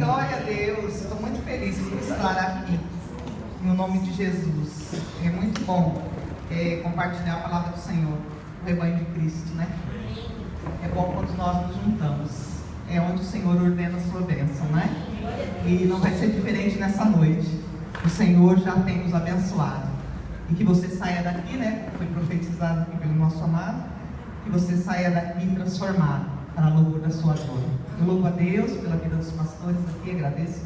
glória a Deus. Estou muito feliz por estar aqui, no nome de Jesus. É muito bom compartilhar a palavra do Senhor, o rebanho de Cristo, né? É bom quando nós nos juntamos. É onde o Senhor ordena a sua bênção, né? E não vai ser diferente nessa noite. O Senhor já tem nos abençoado. E que você saia daqui, né? Foi profetizado aqui pelo nosso amado. Que você saia daqui transformado para a louvor da sua glória. Eu louvo a Deus pela vida dos pastores aqui, agradeço.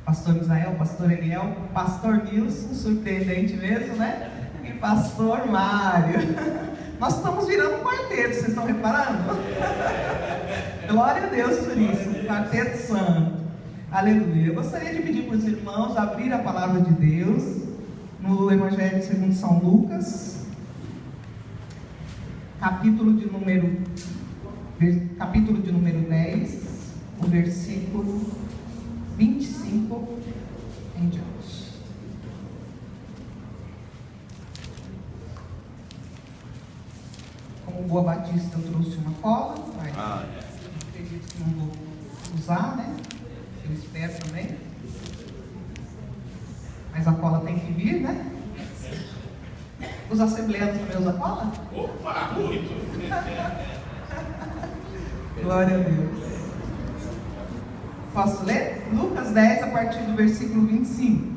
Pastor Israel, pastor Eliel, pastor Nilson, surpreendente mesmo, né? E pastor Mário. Nós estamos virando um quarteto, vocês estão reparando? Glória a Deus por isso, um quarteto santo. Aleluia. Eu gostaria de pedir para os irmãos abrir a palavra de Deus no Evangelho segundo São Lucas, capítulo de número 10, o versículo 25 em diante. Como boa batista, eu trouxe uma cola, mas acredito que não vou usar, né? Eu espero também. Mas a cola tem que vir, né? Os assembleanos também usam cola? Opa, muito! Glória a Deus. Posso ler? Lucas 10, a partir do versículo 25.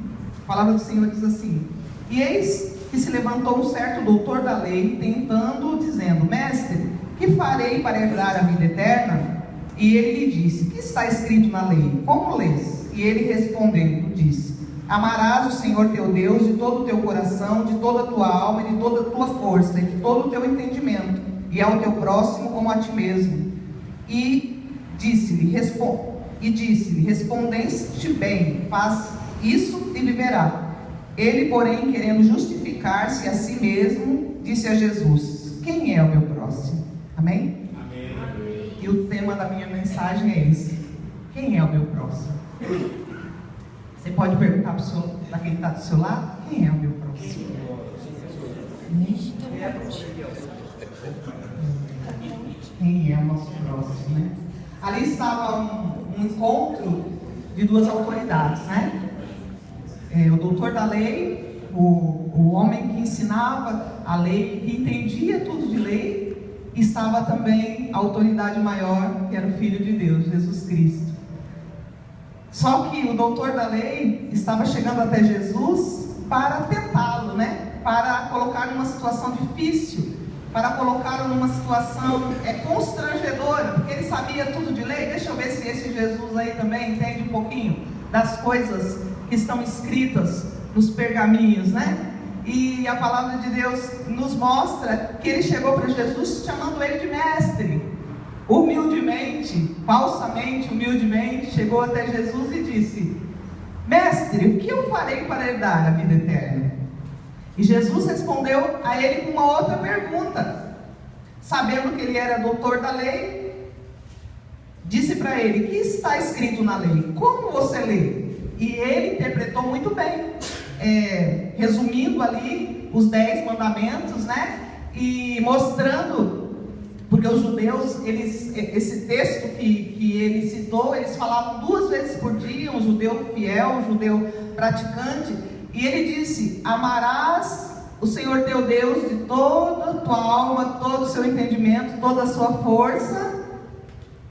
A palavra do Senhor diz assim: E eis que se levantou um certo doutor da lei, tentando, dizendo: Mestre, que farei para herdar a vida eterna? E ele lhe disse: Que está escrito na lei? Como lês? E ele respondendo, disse: Amarás o Senhor teu Deus de todo o teu coração, de toda a tua alma, e de toda a tua força, e de todo o teu entendimento, e ao teu próximo como a ti mesmo. E disse-lhe, respondeste bem, faz isso e viverá. Ele, porém, querendo justificar-se a si mesmo, disse a Jesus: Quem é o meu próximo? Amém? Amém. E o tema da minha mensagem é esse: quem é o meu próximo? Você pode perguntar para quem está do seu lado: quem é o meu próximo? Quem é o nosso próximo, né? Ali estava um encontro de duas autoridades, né? O doutor da lei, o homem que ensinava a lei, que entendia tudo de lei, estava também a autoridade maior, que era o Filho de Deus, Jesus Cristo. Só que o doutor da lei estava chegando até Jesus para tentá-lo, né? Para colocar numa situação difícil, para colocá-lo numa situação constrangedora, porque ele sabia tudo de lei. Deixa eu ver se esse Jesus aí também entende um pouquinho das coisas que estão escritas nos pergaminhos, né? E a palavra de Deus nos mostra que ele chegou para Jesus chamando ele de mestre. Humildemente, falsamente, humildemente, chegou até Jesus e disse: Mestre, o que eu farei para herdar a vida eterna? E Jesus respondeu a ele com uma outra pergunta. Sabendo que ele era doutor da lei, disse para ele: Que está escrito na lei? Como você lê? E ele interpretou muito bem, resumindo ali os 10 mandamentos, né? E mostrando, porque os judeus, esse texto que ele citou, eles falavam 2 vezes por dia, um judeu fiel, um judeu praticante. E ele disse: Amarás o Senhor teu Deus de toda a tua alma, todo o seu entendimento, toda a sua força.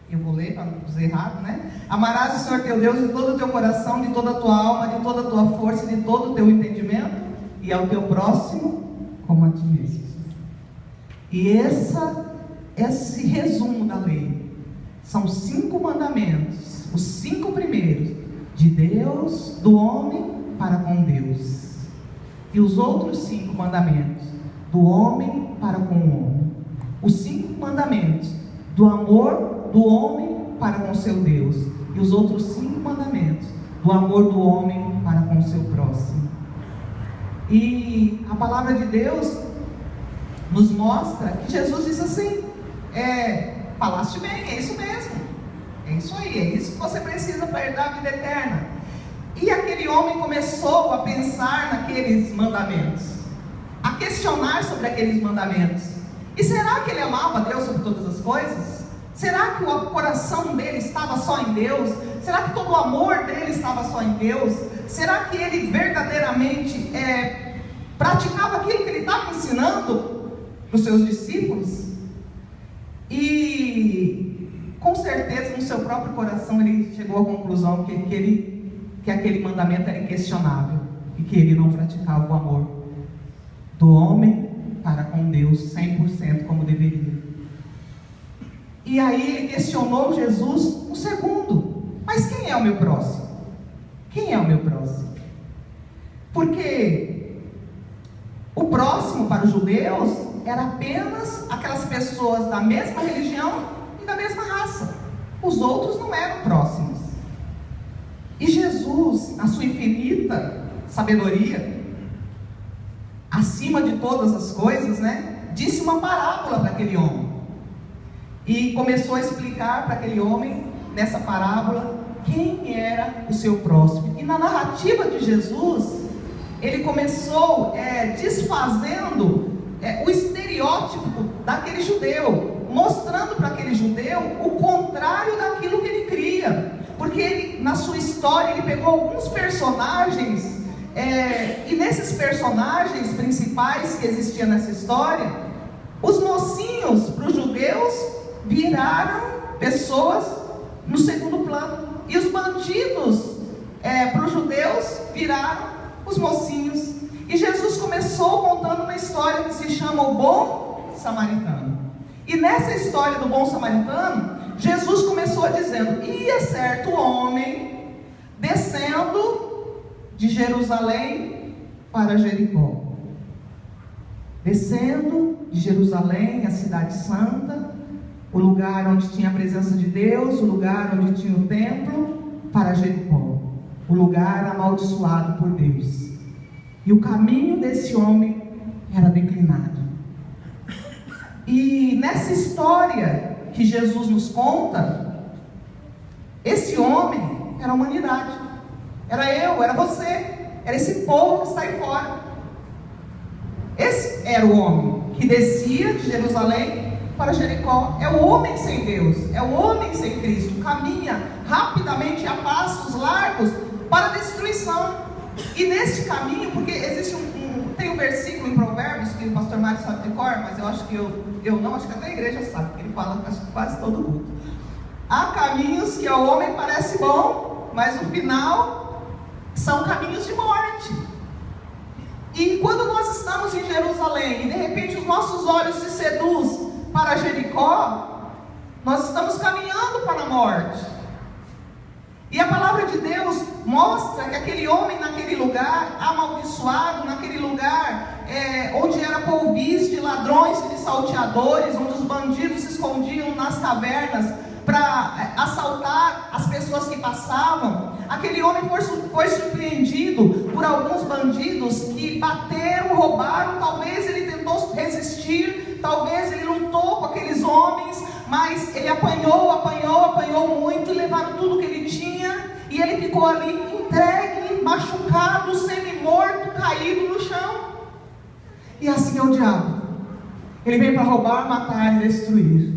Eu vou ler para não dizer errado, né? Amarás o Senhor teu Deus de todo o teu coração, de toda a tua alma, de toda a tua força, de todo o teu entendimento, e ao teu próximo como a ti mesmo. E esse resumo da lei são 5 mandamentos, os 5 primeiros, de Deus, do homem para com Deus, e os outros 5 mandamentos, do homem para com o homem. Os 5 mandamentos do amor do homem para com seu Deus, e os outros 5 mandamentos do amor do homem para com seu próximo. E a palavra de Deus nos mostra que Jesus disse assim: falaste bem, é isso mesmo, é isso aí, é isso que você precisa para herdar a vida eterna. E aquele homem começou a pensar naqueles mandamentos, a questionar sobre aqueles mandamentos. E será que ele amava Deus sobre todas as coisas? Será que o coração dele estava só em Deus? Será que todo o amor dele estava só em Deus? Será que ele verdadeiramente praticava aquilo que ele estava ensinando para os seus discípulos? E com certeza no seu próprio coração ele chegou à conclusão que aquele mandamento era inquestionável e que ele não praticava o amor do homem para com Deus 100% como deveria. E aí ele questionou Jesus no segundo: mas quem é o meu próximo? Quem é o meu próximo? Porque o próximo para os judeus era apenas aquelas pessoas da mesma religião e da mesma raça. Os outros não eram próximos. E Jesus, na sua infinita sabedoria, acima de todas as coisas, disse uma parábola para aquele homem. E começou a explicar para aquele homem, nessa parábola, quem era o seu próximo. E na narrativa de Jesus, ele começou desfazendo o estereótipo daquele judeu, mostrando para aquele judeu o contrário daquilo que ele cria. Porque ele, na sua história, ele pegou alguns personagens, e nesses personagens principais que existiam nessa história, os mocinhos para os judeus viraram pessoas no segundo plano, e os bandidos para os judeus viraram os mocinhos. E Jesus começou contando uma história que se chama o Bom Samaritano. E nessa história do Bom Samaritano, Jesus começou dizendo: ia certo homem descendo de Jerusalém para Jericó. Descendo de Jerusalém, a cidade santa, o lugar onde tinha a presença de Deus, o lugar onde tinha o templo, para Jericó, o lugar amaldiçoado por Deus. E o caminho desse homem era declinado. E nessa história que Jesus nos conta, esse homem era a humanidade, era eu, era você, era esse povo que está aí fora. Esse era o homem que descia de Jerusalém para Jericó. É o homem sem Deus, é o homem sem Cristo, caminha rapidamente a passos largos para a destruição. E nesse caminho, porque existe tem um versículo em Provérbios que o pastor Mário sabe de cor, mas eu acho que acho que até a igreja sabe, porque ele fala quase todo mundo. Há caminhos que ao homem parece bom, mas no final são caminhos de morte. E quando nós estamos em Jerusalém e de repente os nossos olhos se seduzem para Jericó, nós estamos caminhando para a morte. E a palavra de Deus mostra que aquele homem naquele lugar amaldiçoado, naquele lugar onde era polvis de ladrões e de salteadores, onde os bandidos se escondiam nas cavernas para assaltar as pessoas que passavam, aquele homem foi surpreendido por alguns bandidos que bateram, roubaram. Talvez ele tentou resistir, talvez ele lutou com aqueles homens, mas ele apanhou muito, e levaram tudo que ele tinha, e ele ficou ali entregue, machucado, semi-morto, caído no chão. E assim é o diabo. Ele vem para roubar, matar e destruir.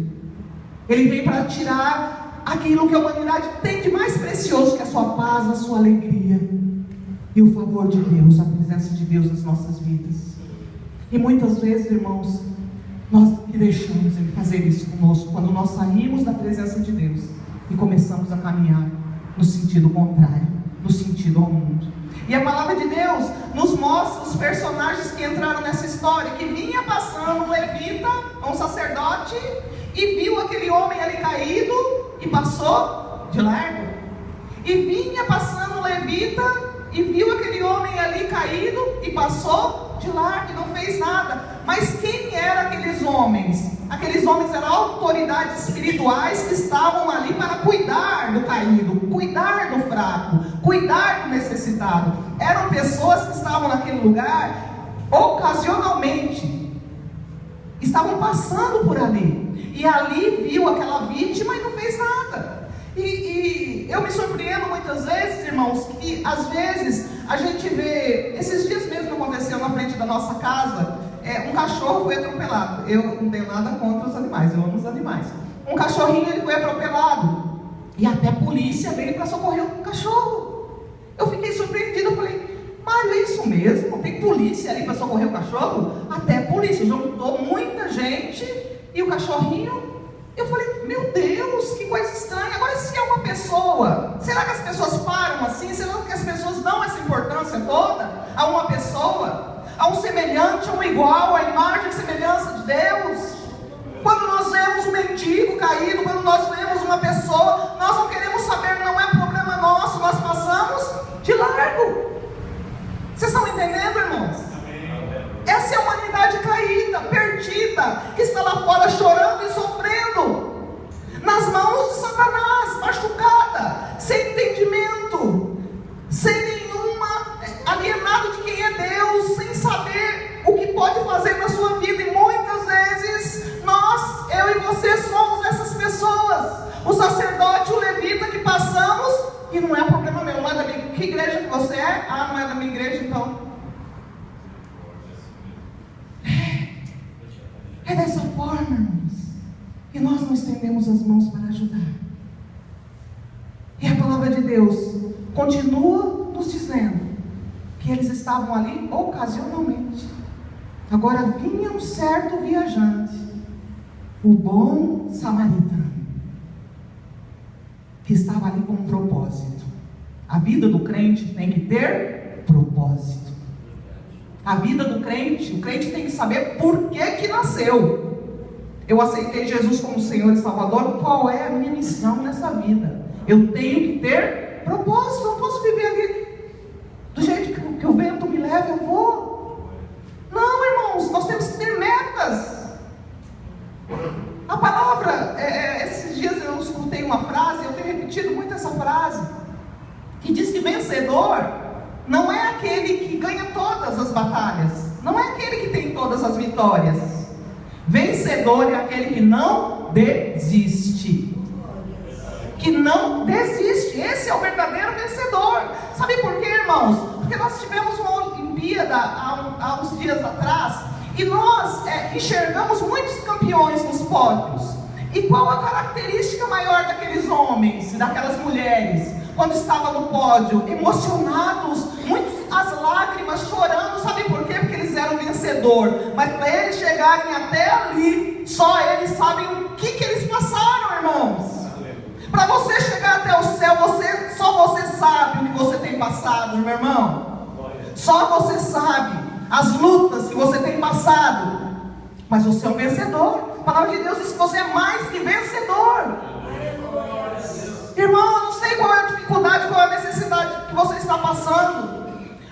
Ele vem para tirar aquilo que a humanidade tem de mais precioso, que é a sua paz, a sua alegria e o favor de Deus, a presença de Deus nas nossas vidas. E muitas vezes, irmãos, nós que deixamos Ele fazer isso conosco, quando nós saímos da presença de Deus e começamos a caminhar no sentido contrário, no sentido ao mundo. E a palavra de Deus nos mostra os personagens que entraram nessa história, que vinha passando um levita, um sacerdote, e viu aquele homem ali caído e passou de largo. E vinha passando um levita e viu aquele homem ali caído e passou de largo e não fez nada. Mas quem eram aqueles homens? Aqueles homens eram autoridades espirituais que estavam ali para cuidar do caído, cuidar do fraco, cuidar do necessitado. Eram pessoas que estavam naquele lugar ocasionalmente, estavam passando por ali, e ali viu aquela vítima e não fez nada. E eu me surpreendo muitas vezes, irmãos, que às vezes a gente vê, esses dias mesmo aconteceu na frente da nossa casa, um cachorro foi atropelado. Eu não tenho nada contra os animais, eu amo os animais. Um cachorrinho, ele foi atropelado. E até a polícia veio para socorrer o cachorro. Eu fiquei surpreendida, eu falei, Mário, é isso mesmo? Tem polícia ali para socorrer o cachorro? Até a polícia, juntou muita gente e o cachorrinho. Eu falei, meu Deus, que coisa estranha. Agora, se é uma pessoa, será que as pessoas param assim? Será que as pessoas dão essa importância toda a uma pessoa? A um semelhante, a um igual, a imagem e semelhança de Deus? Quando nós vemos um mendigo caído, quando nós vemos uma pessoa, nós não queremos saber, não é problema nosso, nós passamos de largo. Vocês estão entendendo, irmãos? Essa é a humanidade caída, perdida, que está lá fora chorando e sofrendo, nas mãos de Satanás, machucada, sem entendimento, sem nenhuma, alienado de quem é Deus, sem saber o que pode fazer na sua vida. E muitas vezes, nós, eu e você, somos essas pessoas, o sacerdote, o levita, que passamos, e não é problema meu, não é da minha, que igreja que você é? Ah, não é da minha igreja, então... É dessa forma, irmãos, e nós não estendemos as mãos para ajudar. E a palavra de Deus continua nos dizendo que eles estavam ali ocasionalmente. Agora vinha um certo viajante, o bom samaritano, que estava ali com um propósito. A vida do crente tem que ter propósito. A vida do crente, o crente tem que saber por que nasceu. Eu aceitei Jesus como Senhor e Salvador, qual é a minha missão nessa vida? Eu tenho que ter propósito, não posso viver ali do jeito que o vento me leva, eu vou. Não, irmãos, nós temos que ter metas. A palavra, esses dias eu escutei uma frase, eu tenho repetido muito essa frase, que diz que vencedor não é aquele que ganha todas as batalhas, não é aquele que tem todas as vitórias. Vencedor é aquele que não desiste. Que não desiste. Esse é o verdadeiro vencedor. Sabe por quê, irmãos? Porque nós tivemos uma Olimpíada há uns dias atrás, e nós enxergamos muitos campeões nos pódios. E qual a característica maior daqueles homens, daquelas mulheres, quando estavam no pódio? Emocionados, muitos as lágrimas, chorando. Sabe por quê? Porque eles eram vencedor. Mas para eles chegarem até ali, só eles sabem o que eles passaram, irmãos. Para você chegar até o céu, só você sabe o que você tem passado, meu irmão. Só você sabe as lutas que você tem passado. Mas você é um vencedor. A palavra de Deus diz que você é mais que vencedor. Irmão, eu não sei qual é a dificuldade, qual é a necessidade que você está passando,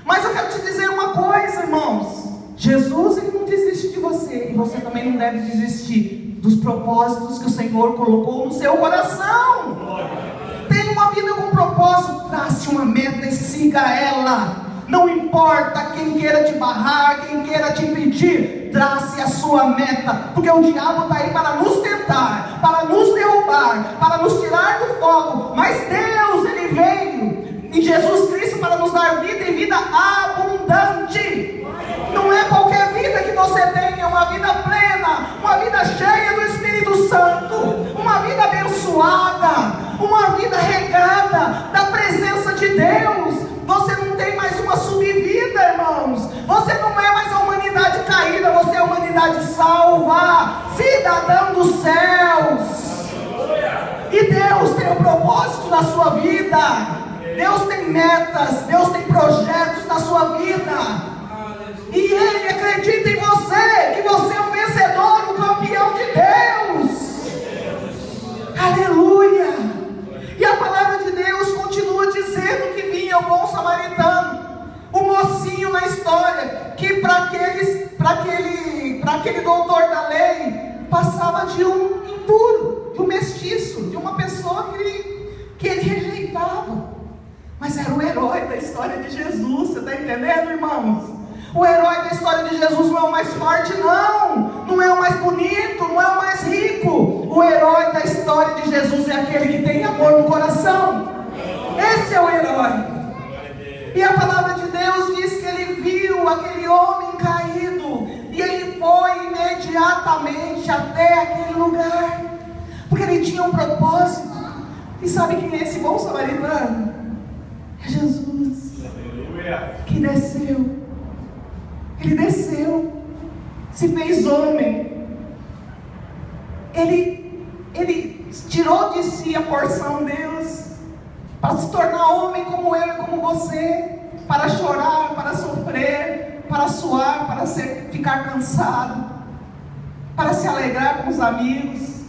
mas eu quero te dizer uma coisa, irmãos. Jesus, ele não desiste de você, e você também não deve desistir dos propósitos que o Senhor colocou no seu coração. Tenha uma vida com propósito, trace uma meta e siga ela. Não importa quem queira te barrar, quem queira te impedir, trace a sua meta, porque o diabo está aí para nos tentar, para nos derrubar, para nos tirar do foco. Mas Deus, ele veio em Jesus Cristo para nos dar vida e vida abundante. Não é qualquer vida que você tenha, uma vida plena, uma vida cheia do Espírito Santo, uma vida abençoada, uma vida regada da presença de Deus. Você não tem mais uma subvida, irmãos. Você não é mais a humanidade caída, você é a humanidade salva, cidadão dos céus. E Deus tem um propósito na sua vida. Deus tem metas, Deus tem projetos na sua vida. E Ele acredita em você, que você é um vencedor, um campeão de Deus. Aleluia. E a palavra de Deus continua dizendo que vinha o bom samaritano, o mocinho na história, que para aquele doutor da lei, passava de um impuro, de um mestiço, de uma pessoa que ele rejeitava. Mas era o herói da história de Jesus, você está entendendo, irmãos? O herói da história de Jesus não é o mais forte, não é o mais bonito, não é o mais rico. O herói da história de Jesus é aquele que tem amor no coração. Esse é o herói. E a palavra de Deus diz que ele viu aquele homem caído, e ele foi imediatamente até aquele lugar, porque ele tinha um propósito. E sabe quem é esse bom samaritano? É Jesus. Aleluia. Que desceu. Ele desceu, se fez homem. Ele tirou de si a porção Deus para se tornar homem como eu e como você, para chorar, para sofrer, para suar, para ficar cansado, para se alegrar com os amigos.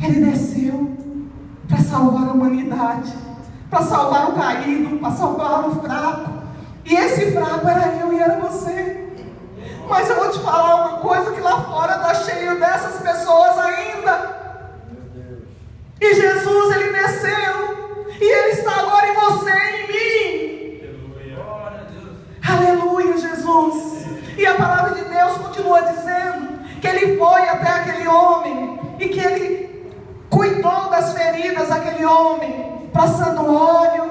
Ele desceu para salvar a humanidade, para salvar o caído, para salvar o fraco. E esse fraco era eu e era você. Mas eu vou te falar uma coisa, que lá fora está cheio dessas pessoas ainda. E Jesus, ele desceu, e ele está agora em você e em mim. Aleluia, Jesus. E a palavra de Deus continua dizendo que ele foi até aquele homem e que ele cuidou das feridas daquele homem, passando óleo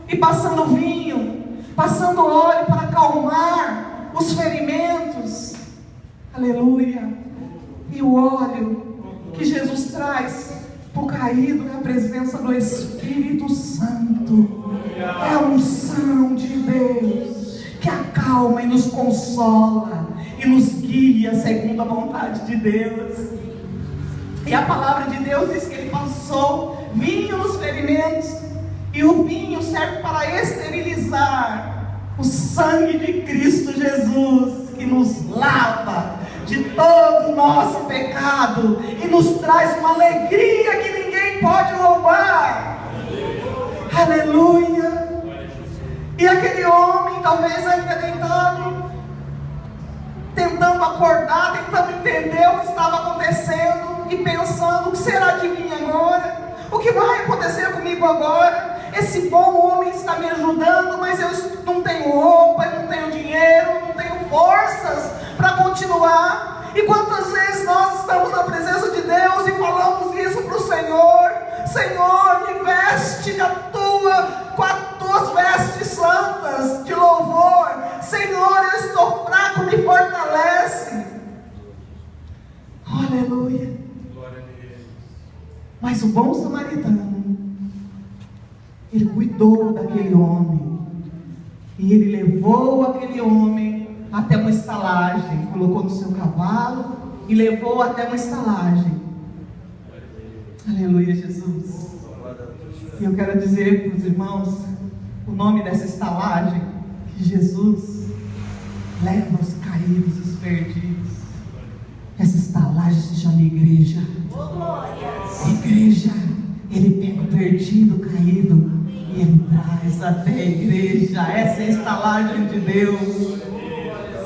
e passando vinho, passando óleo para acalmar os ferimentos. Aleluia. E o óleo que Jesus traz para o caído é a presença do Espírito Santo. É a unção de Deus que acalma e nos consola e nos guia segundo a vontade de Deus. E a palavra de Deus diz que ele passou vinho nos ferimentos, e o vinho serve para esterilizar o sangue de Cristo Jesus, que nos lava de todo o nosso pecado e nos traz uma alegria que ninguém pode roubar. Aleluia. E aquele homem, talvez ainda tentando acordar, tentando entender o que estava acontecendo e pensando: o que será de mim agora? O que vai acontecer comigo agora? Esse bom homem está me ajudando, mas eu não tenho roupa, eu não tenho dinheiro, não tenho forças para continuar. E quantas vezes nós estamos na presença de Deus e falamos isso para o Senhor: Senhor, me veste com as tuas vestes santas de louvor. Senhor, eu estou fraco, me fortalece. Aleluia. Mas o bom samaritano, ele cuidou daquele homem, e ele levou aquele homem até uma estalagem, colocou no seu cavalo e levou até uma estalagem. Aleluia, Jesus. E eu quero dizer para os irmãos o nome dessa estalagem: que Jesus leva os caídos, os perdidos. Essa estalagem se chama igreja. Igreja. Ele pega o perdido, o caído, e ele traz até a igreja. Essa é a estalagem de Deus.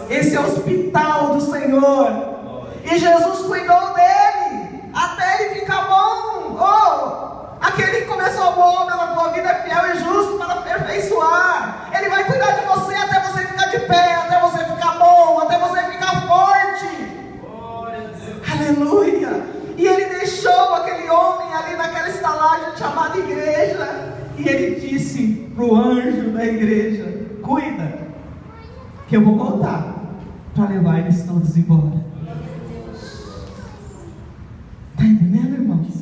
Esse é o hospital do Senhor. E Jesus cuidou dele até ele ficar bom. Aquele que começou a boa obra na tua vida é fiel e justo para aperfeiçoar. Ele vai cuidar de você até você ficar de pé, até você ficar bom, até você ficar forte. Aleluia. E ele deixou aquele homem ali naquela estalagem chamada igreja. E ele disse para o anjo da igreja: cuida, que eu vou voltar para levar eles todos embora. Está entendendo, irmãos?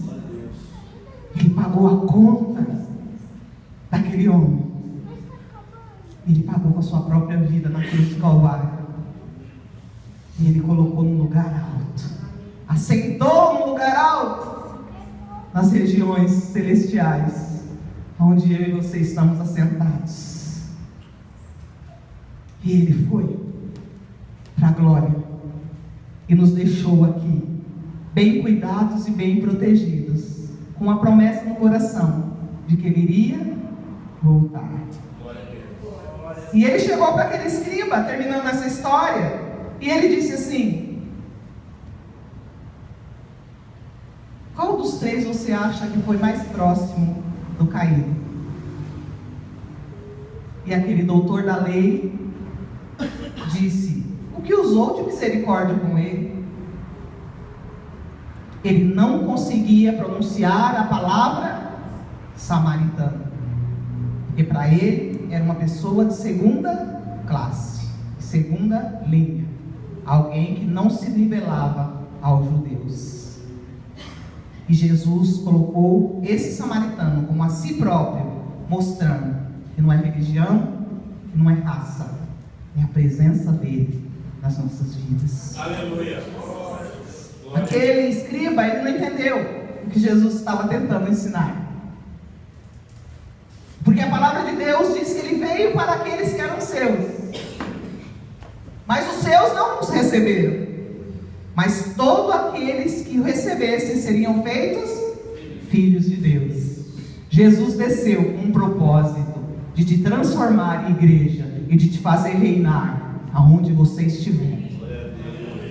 Ele pagou a conta daquele homem. Ele pagou com a sua própria vida na cruz do Calvário. E ele colocou num lugar alto. Aceitou num lugar alto, nas regiões celestiais, onde eu e você estamos assentados. E ele foi para a glória e nos deixou aqui bem cuidados e bem protegidos, com a promessa no coração de que ele iria voltar. E ele chegou para aquele escriba, terminando essa história, e ele disse assim: qual dos três você acha que foi mais próximo do caído? E aquele doutor da lei disse: o que usou de misericórdia com ele? Ele não conseguia pronunciar a palavra samaritano, porque para ele era uma pessoa de segunda classe, segunda linha, alguém que não se nivelava aos judeus. E Jesus colocou esse samaritano como a si próprio, mostrando que não é religião, que não é raça, é a presença dele nas nossas vidas. Aleluia. Aquele escriba, ele não entendeu o que Jesus estava tentando ensinar. Porque a palavra de Deus diz que ele veio para aqueles que eram seus, mas os seus não os receberam. Mas todos aqueles que o recebessem seriam feitos filhos de Deus. Jesus desceu com um propósito de te transformar em igreja e de te fazer reinar aonde você estiver.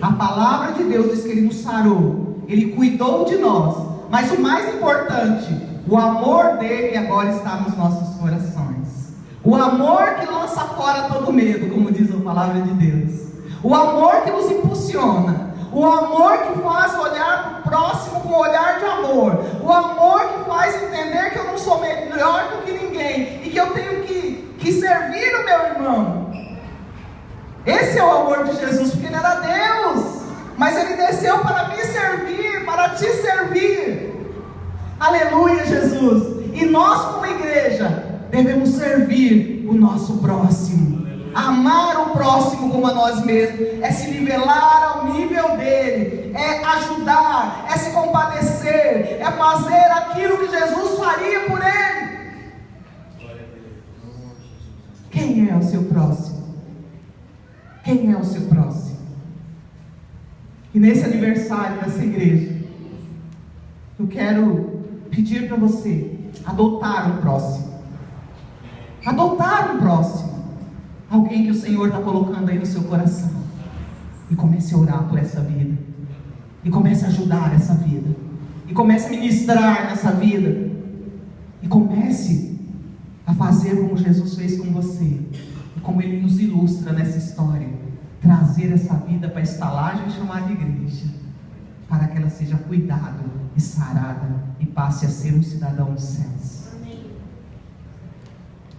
A palavra de Deus diz que Ele nos sarou, Ele cuidou de nós, mas o mais importante, o amor dele agora está nos nossos corações. O amor que lança fora todo medo, como diz a palavra de Deus. O amor que nos impulsiona. O amor que faz olhar para o próximo com um olhar de amor. O amor que faz entender que eu não sou melhor do que ninguém e que eu tenho que servir o meu irmão. Esse é o amor de Jesus, porque Ele era Deus, mas Ele desceu para me servir, para te servir. Aleluia, Jesus. E nós, como igreja, devemos servir o nosso próximo. Amar o próximo como a nós mesmos, é se nivelar ao nível dele, é ajudar, é se compadecer, é fazer aquilo que Jesus faria por ele. Quem é o seu próximo? Quem é o seu próximo? E nesse aniversário dessa igreja, eu quero pedir para você adotar um próximo. Adotar um próximo. Alguém que o Senhor está colocando aí no seu coração. E comece a orar por essa vida. E comece a ajudar essa vida. E comece a ministrar nessa vida. E comece a fazer como Jesus fez com você. E como Ele nos ilustra nessa história. Trazer essa vida para a estalagem chamada igreja. Para que ela seja cuidada e sarada. E passe a ser um cidadão dos céus.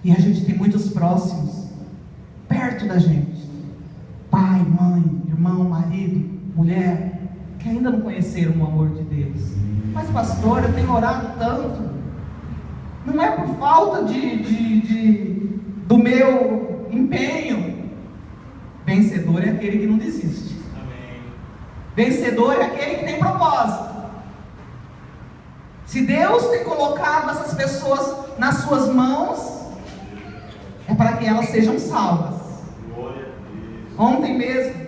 E a gente tem muitos próximos perto da gente, pai, mãe, irmão, marido, mulher, que ainda não conheceram o amor de Deus. Mas pastor, eu tenho orado tanto. Não é por falta do meu empenho. Vencedor é aquele que não desiste. Amém. Vencedor é aquele que tem propósito. Se Deus tem colocado essas pessoas nas suas mãos, é para que elas sejam salvas. Ontem mesmo,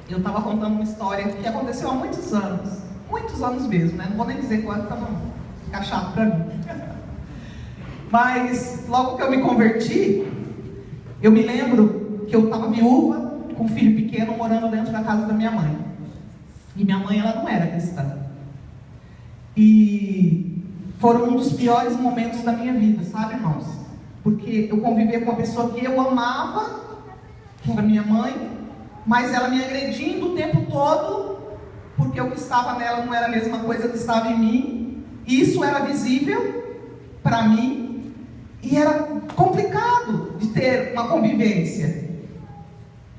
eu estava contando uma história que aconteceu há muitos anos mesmo, né? Não vou nem dizer quanto, para não ficar chato para mim. Mas, logo que eu me converti, eu me lembro que eu estava viúva, com um filho pequeno, morando dentro da casa da minha mãe. E minha mãe, ela não era cristã. E foram um dos piores momentos da minha vida, sabe, irmãos? Porque eu convivia com uma pessoa que eu amava, que era minha mãe, mas ela me agredindo o tempo todo, porque o que estava nela não era a mesma coisa que estava em mim. E isso era visível para mim, e era complicado de ter uma convivência.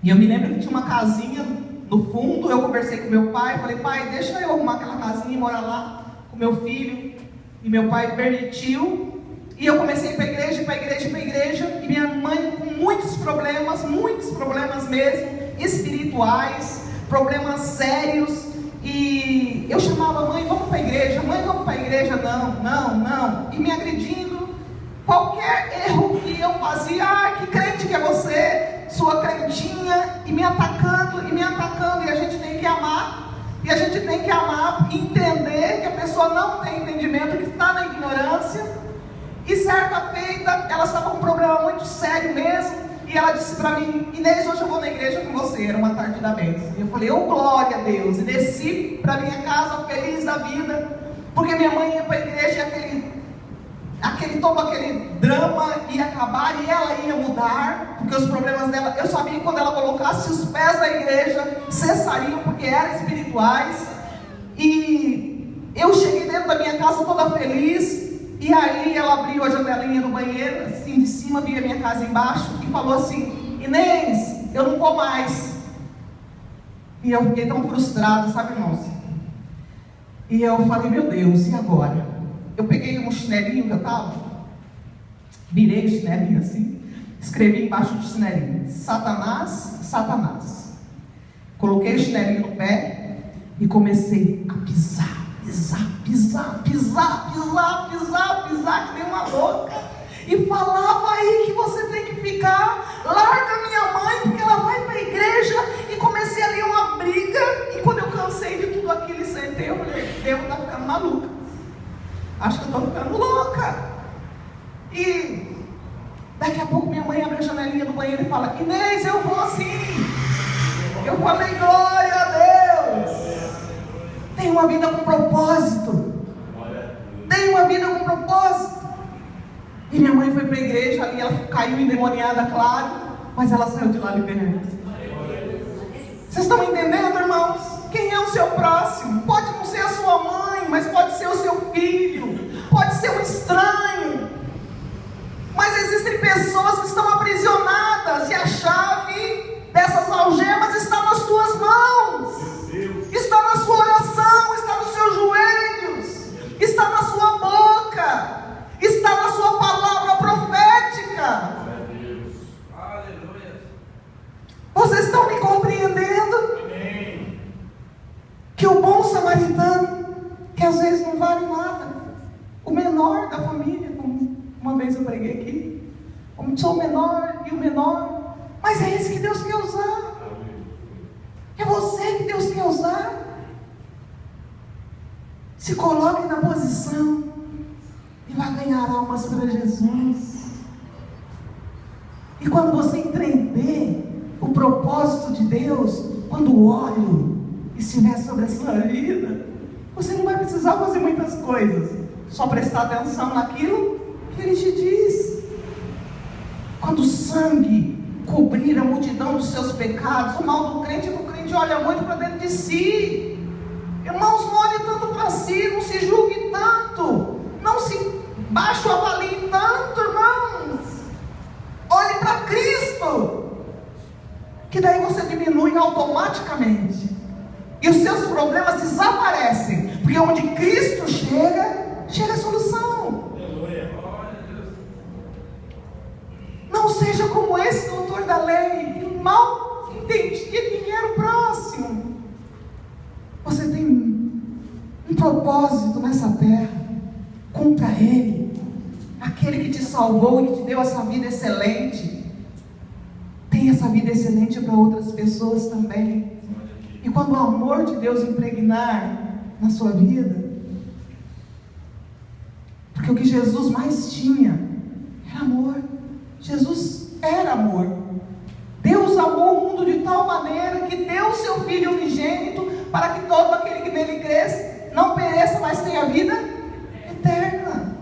E eu me lembro que tinha uma casinha no fundo. Eu conversei com meu pai, falei: pai, deixa eu arrumar aquela casinha e morar lá com meu filho. E meu pai permitiu. E eu comecei para a igreja, e minha mãe com muitos problemas mesmo, espirituais, problemas sérios. E eu chamava: mãe, vamos para a igreja, não, e me agredindo. Qualquer erro que eu fazia: que crente que é você, sua crentinha, e me atacando, e a gente tem que amar, e entender que a pessoa não tem entendimento, que está na ignorância. E certa feita, ela estava com um problema muito sério mesmo, e ela disse para mim: Inês, hoje eu vou na igreja com você. Era uma tarde da bênção. E eu falei: oh, glória a Deus. E desci para minha casa feliz da vida, porque minha mãe ia para a igreja, e todo aquele drama ia acabar, e ela ia mudar, porque os problemas dela, eu sabia que quando ela colocasse os pés na igreja, cessariam, porque eram espirituais. E eu cheguei dentro da minha casa toda feliz. E aí ela abriu a janelinha do banheiro, assim de cima, via minha casa embaixo, e falou assim: Inês, eu não vou mais. E eu fiquei tão frustrada, sabe, irmãos? E eu falei, meu Deus, e agora? Eu peguei um chinelinho que eu tava, virei o chinelinho assim, escrevi embaixo do chinelinho: Satanás, Satanás. Coloquei o chinelinho no pé e comecei a pisar, que nem uma louca. E falava: aí que você tem que ficar, larga minha mãe, porque ela vai para a igreja. E comecei ali uma briga. E quando eu cansei de tudo aquilo e sentei, eu falei: Deus está ficando maluca, acho que eu estou ficando louca. E daqui a pouco minha mãe abre a janelinha do banheiro e fala: Inês, eu vou sim. Eu falei: glória a Deus. Tem uma vida com propósito. Tem uma vida com propósito. E minha mãe foi para a igreja ali, ela caiu endemoniada, claro, mas ela saiu de lá liberta. Vocês estão entendendo, irmãos? Quem é o seu próximo? Pode não ser a sua mãe, mas pode ser o seu filho, pode ser um estranho. Mas existem pessoas que estão aprisionadas e a chave dessas algemas está nas tuas mãos, está na sua oração, está nos seus joelhos, está na sua boca, está na sua palavra profética. Vocês estão me compreendendo? Que o bom samaritano, que às vezes não vale nada, o menor da família, como uma vez eu preguei aqui, como sou o menor e o menor, mas é esse que Deus quer usar. É você que Deus quer usar. Se coloque na posição e vai ganhar almas para Jesus. E quando você entender o propósito de Deus, quando o óleo estiver sobre a sua vida, você não vai precisar fazer muitas coisas, só prestar atenção naquilo que Ele te diz. Quando o sangue cobrir a multidão dos seus pecados, o mal do crente é que o crente olha muito para dentro de si. Irmãos, não olhe tanto para si, não se julgue tanto, não se baixe ou avalie tanto, irmãos. Olhe para Cristo, que daí você diminui automaticamente, e os seus problemas desaparecem, porque onde Cristo chega, chega a solução. Não seja como esse doutor da lei, que mal entendia quem era o próximo. Você tem um propósito nessa terra, cumpra ele. Aquele que te salvou e que te deu essa vida excelente, tem essa vida excelente para outras pessoas também. E quando o amor de Deus impregnar na sua vida, porque o que Jesus mais tinha era amor. Jesus era amor. Deus amou o mundo de tal maneira que deu o seu Filho unigênito, para que todo aquele que nele cresce não pereça, mas tenha vida eterna.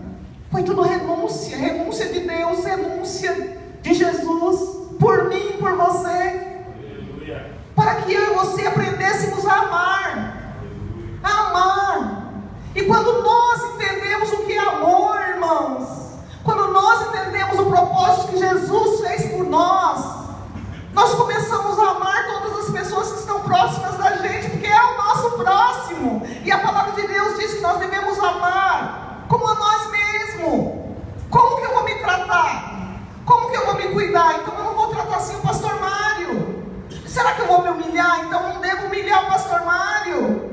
Foi tudo renúncia, renúncia de Deus, renúncia de Jesus, por mim e por você, para que eu e você aprendêssemos a amar, a amar. E quando nós entendemos o que é amor, irmãos, quando nós entendemos o propósito que Jesus fez por nós, nós começamos a amar todas as pessoas que estão próximas da gente, porque é o nosso próximo. E a palavra de Deus diz que nós devemos amar como a nós mesmos. Como que eu vou me tratar? Como que eu vou me cuidar? Então eu não vou tratar assim o pastor Mário. Será que eu vou me humilhar? Então eu não devo humilhar o pastor Mário.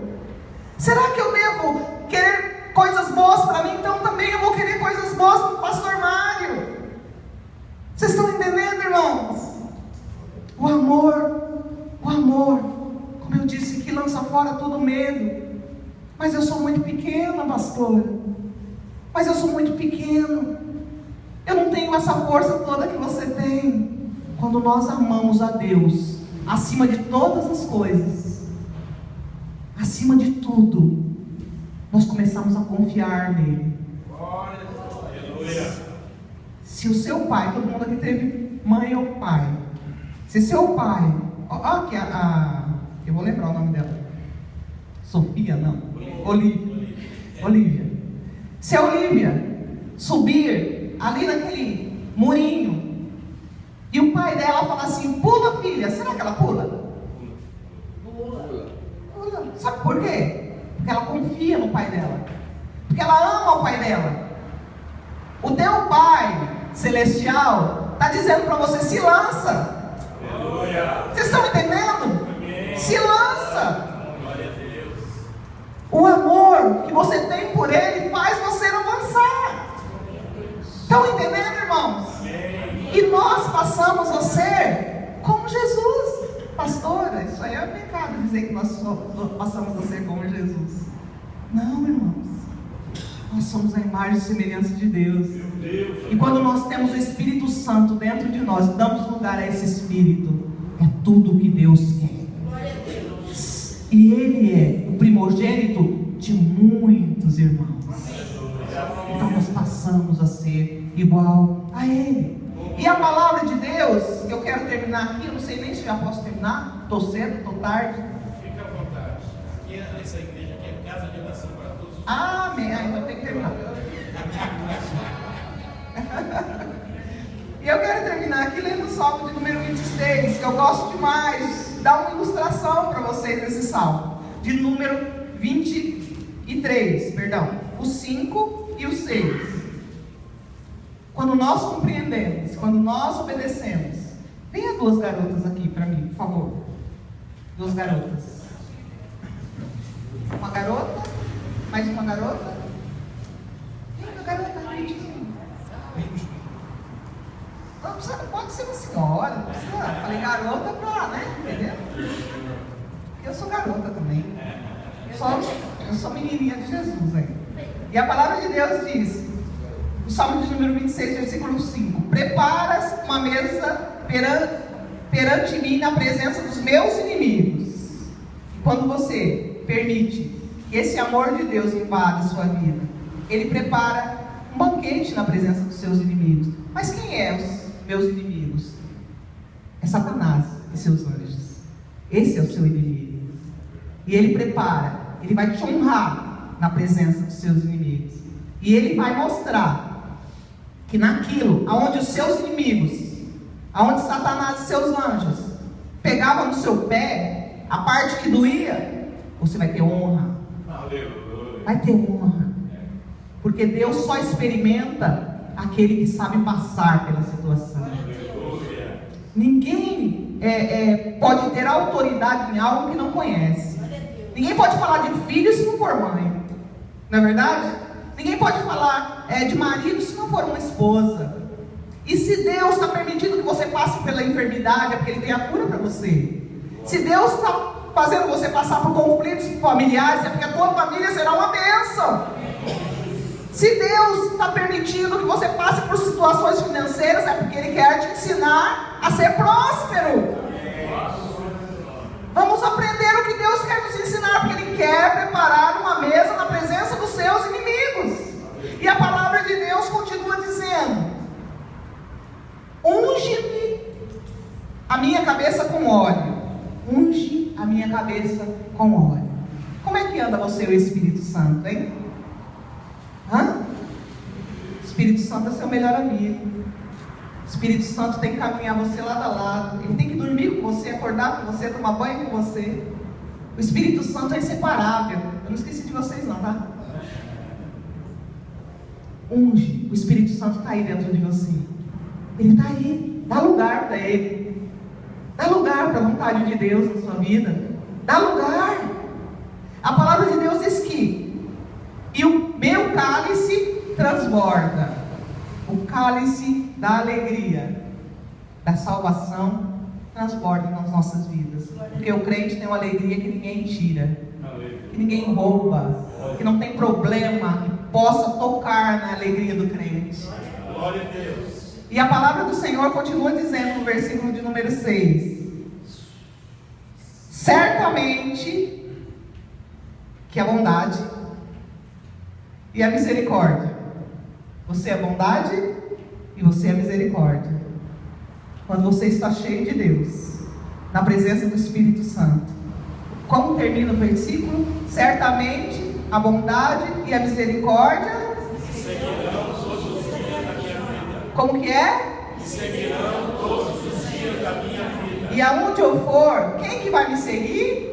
Será que eu devo querer coisas boas para mim? Então também eu vou querer coisas boas para o pastor Mário. Vocês estão entendendo, irmãos? O amor, como eu disse, que lança fora todo medo. Mas eu sou muito pequena, pastora. Mas eu sou muito pequeno. Eu não tenho essa força toda que você tem. Quando nós amamos a Deus acima de todas as coisas, acima de tudo, nós começamos a confiar nele. Se o seu pai, todo mundo aqui teve mãe ou pai, se seu pai, aqui eu vou lembrar o nome dela, Sofia, não, Olivia. Se a Olivia subir ali naquele murinho e o pai dela falar assim: pula, filha, será que ela pula? Pula. Sabe por quê? Porque ela confia no pai dela. Porque ela ama o pai dela. O teu pai celestial está dizendo para você: se lança. Aleluia. Vocês estão entendendo? Amém. Se lança. Glória a Deus. O amor que você tem por ele faz você avançar. Estão entendendo, irmãos? Amém. E nós passamos a ser como Jesus. Pastora, isso aí é pecado dizer que nós passamos a ser como Jesus. Não, irmãos. Nós somos a imagem e semelhança de Deus. E quando nós temos o Espírito Santo dentro de nós, damos lugar a esse Espírito, é tudo o que Deus quer. E Ele é o primogênito de muitos irmãos. Então nós passamos a ser igual a Ele. E a palavra de Deus, eu quero terminar aqui, eu não sei nem se já posso terminar, estou cedo, estou tarde. Fica à vontade. Aqui, essa igreja aqui é casa de oração para todos os. Amém. Então tem que terminar. E eu quero terminar aqui lendo o Salmo de número 26, que eu gosto demais, dar uma ilustração para vocês nesse Salmo. De número 23, perdão. O 5 e o 6. Quando nós compreendemos, quando nós obedecemos. Venha duas garotas aqui para mim, por favor. Duas garotas. Uma garota, mais uma garota. Vem uma garota rapidinho. Não precisa, pode ser uma senhora, não precisa. Falei garota pra, né? Entendeu? Eu sou garota também. Eu sou menininha de Jesus aí. E a palavra de Deus diz, o Salmo de número 26, versículo 5: preparas uma mesa perante mim na presença dos meus inimigos. E quando você permite que esse amor de Deus invada a sua vida, Ele prepara um banquete na presença dos seus inimigos. Mas quem é os meus inimigos? É Satanás e seus anjos. Esse é o seu inimigo. E Ele prepara, Ele vai te honrar na presença dos seus inimigos. E Ele vai mostrar que naquilo, aonde os seus inimigos, aonde Satanás e seus anjos pegavam no seu pé, a parte que doía, você vai ter honra. Aleluia. Vai ter honra. Porque Deus só experimenta aquele que sabe passar pela situação. Aleluia. Ninguém pode ter autoridade em algo que não conhece. Ninguém pode falar de filho se não for mãe. Não é verdade? Ninguém pode falar de marido se não for uma esposa. E se Deus está permitindo que você passe pela enfermidade, é porque Ele tem a cura para você. Se Deus está fazendo você passar por conflitos familiares, é porque a tua família será uma bênção. Se Deus está permitindo que você passe por situações financeiras, é porque Ele quer te ensinar a ser próspero. Vamos aprender o que Deus quer nos ensinar, porque Ele quer preparar uma mesa na presença dos seus inimigos. E a palavra de Deus continua dizendo: unge-me a minha cabeça com óleo. Unge a minha cabeça com óleo. Como é que anda você e o Espírito Santo, hein? O Espírito Santo é seu melhor amigo. O Espírito Santo tem que caminhar você lado a lado. Ele tem que dormir com você, acordar com você, tomar banho com você. O Espírito Santo é inseparável. Eu não esqueci de vocês não, tá? Unge. O Espírito Santo está aí dentro de você. Ele está aí. Dá lugar para Ele. Dá lugar para a vontade de Deus na sua vida. Dá lugar. A palavra de Deus diz que e o meu cálice transborda. O cálice da alegria, da salvação, transborda nas nossas vidas. Porque o crente tem uma alegria que ninguém tira, que ninguém rouba, que não tem problema que possa tocar na alegria do crente. Glória a Deus. E a palavra do Senhor continua dizendo no versículo de número 6: certamente que a bondade e a misericórdia. Você é bondade e você é misericórdia. Quando você está cheio de Deus, na presença do Espírito Santo. Como termina o versículo? Certamente a bondade e a misericórdia Seguirão todos os dias da minha vida. Como que é? Seguirão todos os dias da minha vida. E aonde eu for, quem que vai me seguir?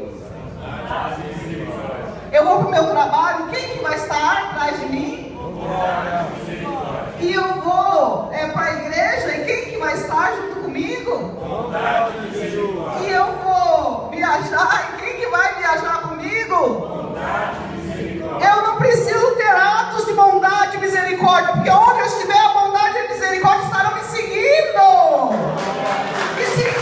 Eu vou para o meu trabalho, quem que vai estar atrás de mim? E eu vou para a igreja, e quem que vai estar junto comigo? E eu vou viajar, e quem que vai viajar comigo? Eu não preciso ter atos de bondade e misericórdia, porque onde eu estiver, a bondade e a misericórdia estarão me seguindo. Me seguindo.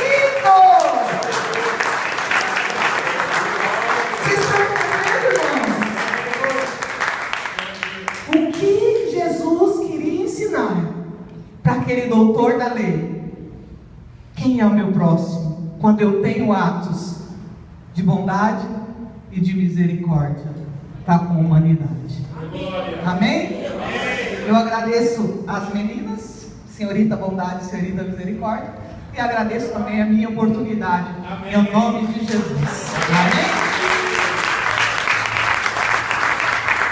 Vocês estão entendendo, irmãos? O que Jesus queria ensinar para aquele doutor da lei? Quem é o meu próximo? Quando eu tenho atos de bondade e de misericórdia para com a humanidade. Amém? Eu agradeço as meninas, senhorita bondade, senhorita misericórdia, e agradeço também a minha oportunidade. Em nome de Jesus. Amém?